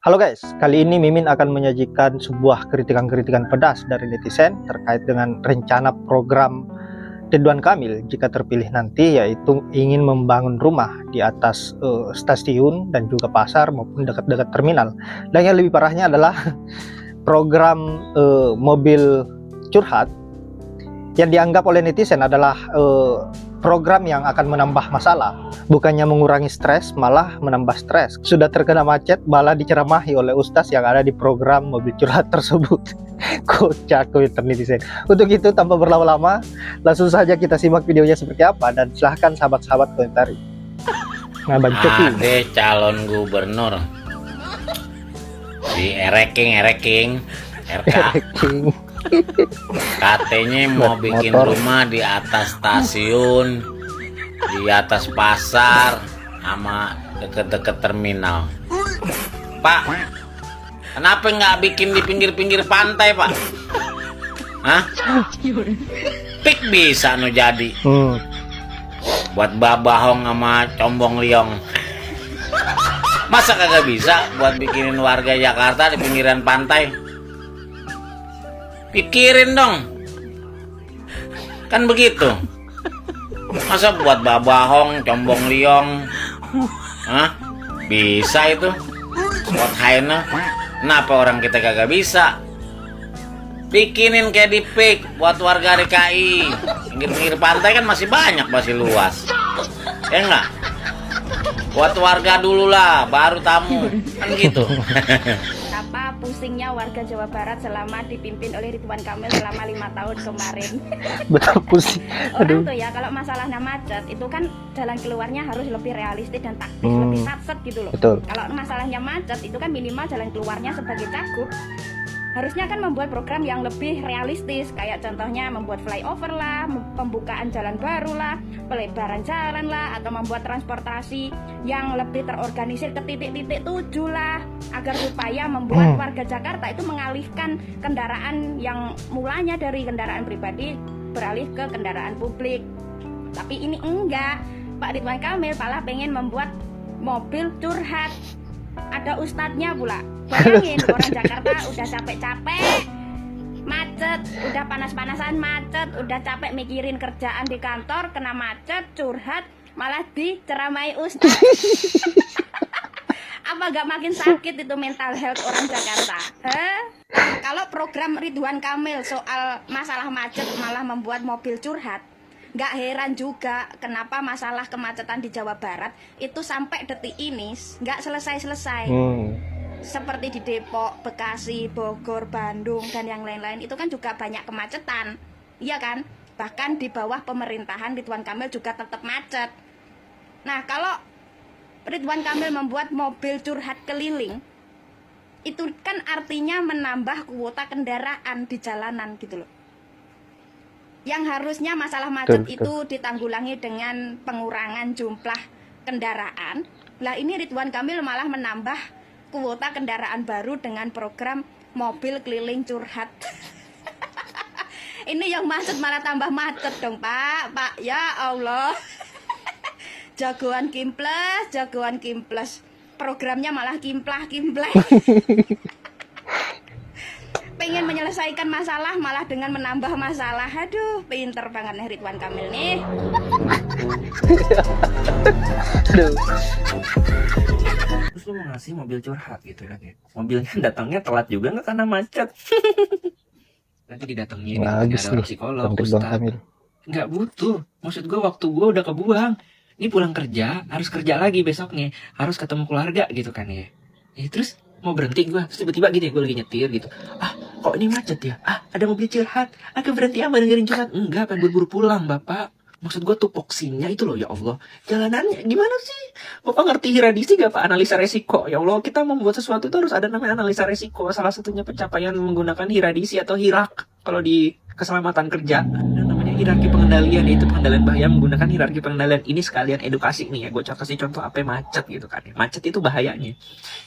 Halo guys, kali ini Mimin akan menyajikan sebuah kritikan-kritikan pedas dari netizen terkait dengan rencana program Ridwan Kamil jika terpilih nanti, yaitu ingin membangun rumah di atas stasiun dan juga pasar maupun dekat-dekat terminal. Dan yang lebih parahnya adalah program mobil curhat yang dianggap oleh netizen adalah program yang akan menambah masalah, bukannya mengurangi stres, malah menambah stres. Sudah terkena macet, malah diceramahi oleh ustaz yang ada di program mobil curhat tersebut. Kocak Twitter netizen. Untuk itu, tanpa berlama-lama, langsung saja kita simak videonya seperti apa, dan silahkan sahabat-sahabat komentari. Nah, ada calon gubernur di Ereking RK katanya mau bikin rumah di atas stasiun, di atas pasar, sama deket-deket terminal. Pak, kenapa nggak bikin di pinggir-pinggir pantai, Pak? Hah? Pik bisa no jadi buat babahong sama combong liong. Masa kagak bisa buat bikinin warga Jakarta di pinggiran pantai? Pikirin dong, kan begitu. Masa buat babahong, combong liong? Hah? Bisa itu buat Haina. Kenapa orang kita kagak bisa? Bikinin kayak di PIK buat warga DKI. Pinggir-pinggir pantai kan masih banyak, masih luas. Ya enggak? Buat warga dulu lah, baru tamu. Kan gitu. Apa pusingnya warga Jawa Barat selama dipimpin oleh Ridwan Kamil selama 5 tahun kemarin. Betul, pusing. Orang tuh ya, kalau masalahnya macet itu kan jalan keluarnya harus lebih realistis dan taktis, lebih satset gitu loh. Betul. Kalau masalahnya macet itu kan minimal jalan keluarnya sebagai cagup harusnya kan membuat program yang lebih realistis, kayak contohnya membuat flyover lah, pembukaan jalan baru lah, pelebaran jalan lah, atau membuat transportasi yang lebih terorganisir ke titik-titik tujuh lah, agar supaya membuat warga Jakarta itu mengalihkan kendaraan yang mulanya dari kendaraan pribadi beralih ke kendaraan publik. Tapi ini enggak, Pak Ridwan Kamil malah pengen membuat mobil curhat. Ada ustadznya pula. Bayangin, orang Jakarta udah capek-capek macet, udah panas-panasan macet, udah capek mikirin kerjaan di kantor, kena macet, curhat, malah diceramai ustadz. Apa gak makin sakit itu mental health orang Jakarta? Kalau program Ridwan Kamil soal masalah macet malah membuat mobil curhat, gak heran juga kenapa masalah kemacetan di Jawa Barat itu sampai detik ini gak selesai-selesai. Seperti di Depok, Bekasi, Bogor, Bandung, dan yang lain-lain itu kan juga banyak kemacetan, iya kan? Bahkan di bawah pemerintahan Ridwan Kamil juga tetap macet. Nah, kalau Ridwan Kamil membuat mobil curhat keliling, itu kan artinya menambah kuota kendaraan di jalanan gitu loh. Yang harusnya masalah macet itu ditanggulangi dengan pengurangan jumlah kendaraan. Lah ini Ridwan Kamil malah menambah kuota kendaraan baru dengan program mobil keliling curhat. Ini yang macet malah tambah macet dong, Pak. Pak, ya Allah. Jagoan kimples. Programnya malah kimplah-kimpleh. Pengen menyelesaikan masalah malah dengan menambah masalah. Aduh, pinter banget nih Ridwan Kamil nih. Terus lu mau ngasih mobil curhat gitu kan ya, mobilnya datangnya telat juga nggak karena macet. Nanti didatengin ada psikolog, ustadz. Nggak butuh, maksud gue waktu gue udah kebuang. Ini pulang kerja, harus kerja lagi besoknya, harus ketemu keluarga gitu kan ya. Terus mau berhenti gue, terus tiba-tiba gini gue lagi nyetir gitu, kok ini macet ya, ada mobil curhat, berhenti dengerin curhat. Enggak, pengen buru-buru pulang bapak. Maksud gue tupoksinya itu loh, ya Allah, jalanannya gimana sih? Bapak ngerti hiradisi gak Pak, analisa resiko? Ya Allah, kita membuat sesuatu itu harus ada namanya analisa resiko. Salah satunya pencapaian menggunakan hiradisi atau hirak kalau di keselamatan kerja. Ada namanya hierarki pengendalian, yaitu pengendalian bahaya menggunakan hierarki pengendalian. Ini sekalian edukasi nih ya, gue kasih contoh apa macet gitu kan. Macet itu bahayanya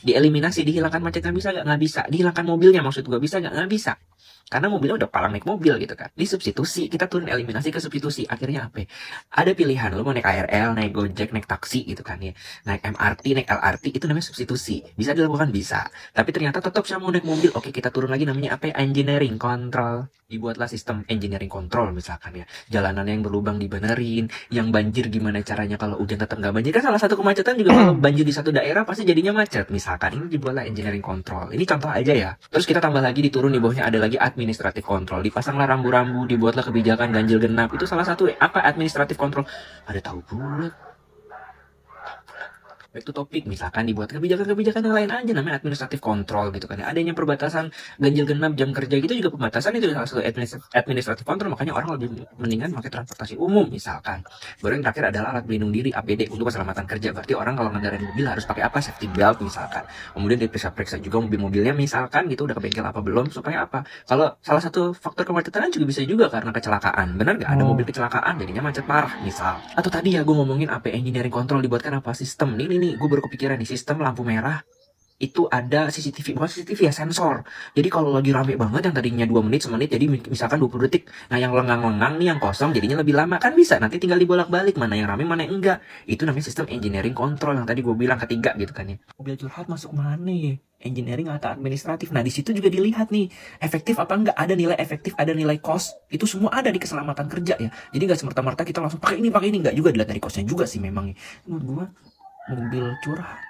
dieliminasi, dihilangkan macetnya bisa gak? Nggak bisa. Dihilangkan mobilnya maksud gue bisa gak? Nggak bisa. Karena mobilnya udah palang naik mobil gitu kan. Disubstitusi, kita turun eliminasi ke substitusi. Akhirnya apa? Ada pilihan, lu mau naik KRL, naik Gojek, naik taksi gitu kan ya. Naik MRT, naik LRT, itu namanya substitusi. Bisa dilakukan, bisa. Tapi ternyata tetap saya mau naik mobil. Oke, kita turun lagi, namanya apa? Engineering control. Dibuatlah sistem engineering control misalkan ya. Jalanan yang berlubang dibenerin, yang banjir gimana caranya kalau hujan tetap nggak banjir. Kan salah satu kemacetan juga kalau banjir di satu daerah pasti jadinya macet. Misalkan ini dibuatlah engineering control. Ini contoh aja ya. Terus kita tambah lagi, diturun di bawahnya ada lagi administrative control. Dipasanglah rambu-rambu, dibuatlah kebijakan ganjil genap. Itu salah satu apa administrative control. Ada tahu bulat. Back to topic, misalkan dibuat kebijakan-kebijakan yang lain aja, namanya administrative control gitu kan. Adanya perbatasan ganjil genap jam kerja gitu juga pembatasan, itu salah satu administrative control. Makanya orang lebih mendingan pakai transportasi umum misalkan. Baru yang terakhir adalah alat pelindung diri APD untuk keselamatan kerja. Berarti orang kalau ngendarain mobil harus pakai apa? Safety belt misalkan. Kemudian diperiksa-periksa juga mobil-mobilnya misalkan gitu, udah ke bengkel apa belum, supaya apa? Kalau salah satu faktor kemacetan juga bisa juga karena kecelakaan. Benar nggak? Ada mobil kecelakaan jadinya macet parah misal. Atau tadi ya gue ngomongin apa, engineering control dibuatkan apa? Sistem ini gue baru kepikiran nih, sistem lampu merah itu ada CCTV, bukan CCTV ya, sensor. Jadi kalau lagi rame banget yang tadinya 2 menit, semenit jadi misalkan 20 detik. Nah yang lengang-lengang nih, yang kosong jadinya lebih lama. Kan bisa, nanti tinggal dibolak-balik mana yang rame mana yang enggak. Itu namanya sistem engineering control yang tadi gue bilang ketiga gitu kan ya. Mobil curhat masuk mana ya? Engineering atau administratif. Nah di situ juga dilihat nih efektif apa enggak, ada nilai efektif, ada nilai cost, itu semua ada di keselamatan kerja ya. Jadi nggak semerta-merta kita langsung pakai ini enggak juga, dilihat dari costnya juga sih memang. Menurut gue mobil curhat,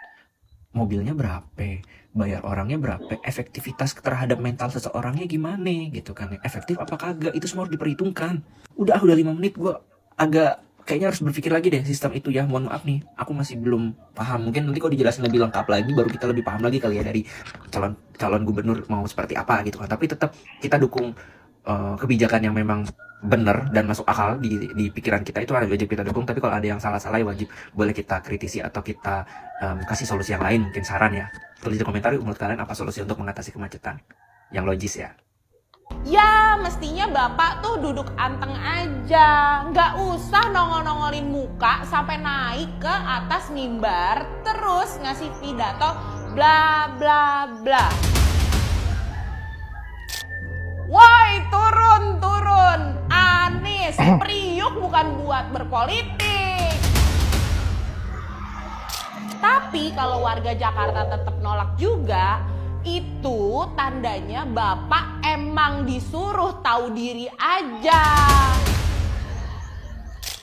mobilnya berapa, bayar orangnya berapa, efektivitas terhadap mental seseorangnya gimana gitu kan, efektif apa kagak, itu semua harus diperhitungkan. Udah 5 menit, gue agak kayaknya harus berpikir lagi deh sistem itu ya. Mohon maaf nih, aku masih belum paham. Mungkin nanti kalau dijelasin lebih lengkap lagi baru kita lebih paham lagi kali ya, dari calon gubernur mau seperti apa gitu kan. Tapi tetap kita dukung kebijakan yang memang benar dan masuk akal di pikiran kita, itu wajib kita dukung. Tapi kalau ada yang salah-salah ya wajib boleh kita kritisi atau kita kasih solusi yang lain, mungkin saran ya. Tulis di komentar menurut kalian apa solusi untuk mengatasi kemacetan yang logis ya. Ya mestinya bapak tuh duduk anteng aja, nggak usah nongol-nongolin muka sampai naik ke atas mimbar terus ngasih pidato bla bla bla. Woi, turun. Anies, Priuk bukan buat berpolitik. Tapi kalau warga Jakarta tetap nolak juga, itu tandanya bapak emang disuruh tahu diri aja.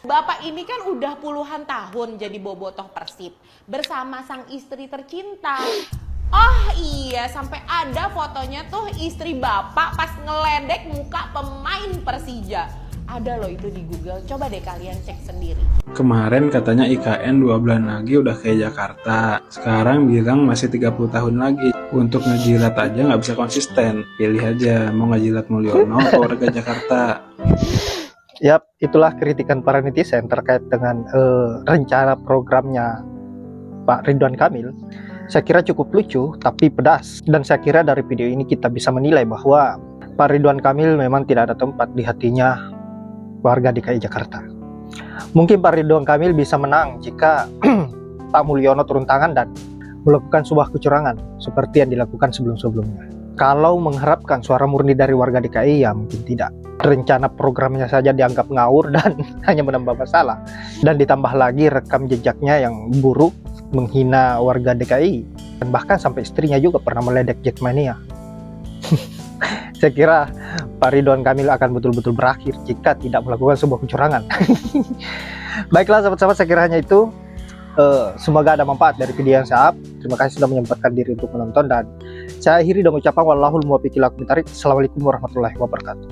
Bapak ini kan udah puluhan tahun jadi bobotoh Persib bersama sang istri tercinta. Oh iya, sampai ada fotonya tuh istri bapak pas ngeledek muka pemain Persija. Ada loh itu di Google, coba deh kalian cek sendiri. Kemarin katanya IKN 2 bulan lagi udah kayak Jakarta. Sekarang bilang masih 30 tahun lagi. Untuk ngejilat aja nggak bisa konsisten. Pilih aja, mau ngejilat Mulyono atau warga Jakarta. Yap, itulah kritikan para netizen terkait dengan rencana programnya Pak Ridwan Kamil. Saya kira cukup lucu, tapi pedas. Dan saya kira dari video ini kita bisa menilai bahwa Pak Ridwan Kamil memang tidak ada tempat di hatinya warga DKI Jakarta. Mungkin Pak Ridwan Kamil bisa menang jika Pak Mulyono turun tangan dan melakukan sebuah kecurangan seperti yang dilakukan sebelum-sebelumnya. Kalau mengharapkan suara murni dari warga DKI, ya mungkin tidak. Rencana programnya saja dianggap ngawur dan hanya menambah masalah. Dan ditambah lagi rekam jejaknya yang buruk, menghina warga DKI, dan bahkan sampai istrinya juga pernah meledek Jackmania. Saya kira Pak Ridwan Kamil akan betul-betul berakhir jika tidak melakukan sebuah kecurangan. Baiklah sahabat-sahabat, saya kira hanya itu. Semoga ada manfaat dari video yang saya up. Terima kasih sudah menyempatkan diri untuk menonton, dan saya akhiri dengan ucapan wallahul muwaffiq ila aqwamit thoriq. Assalamualaikum warahmatullahi wabarakatuh.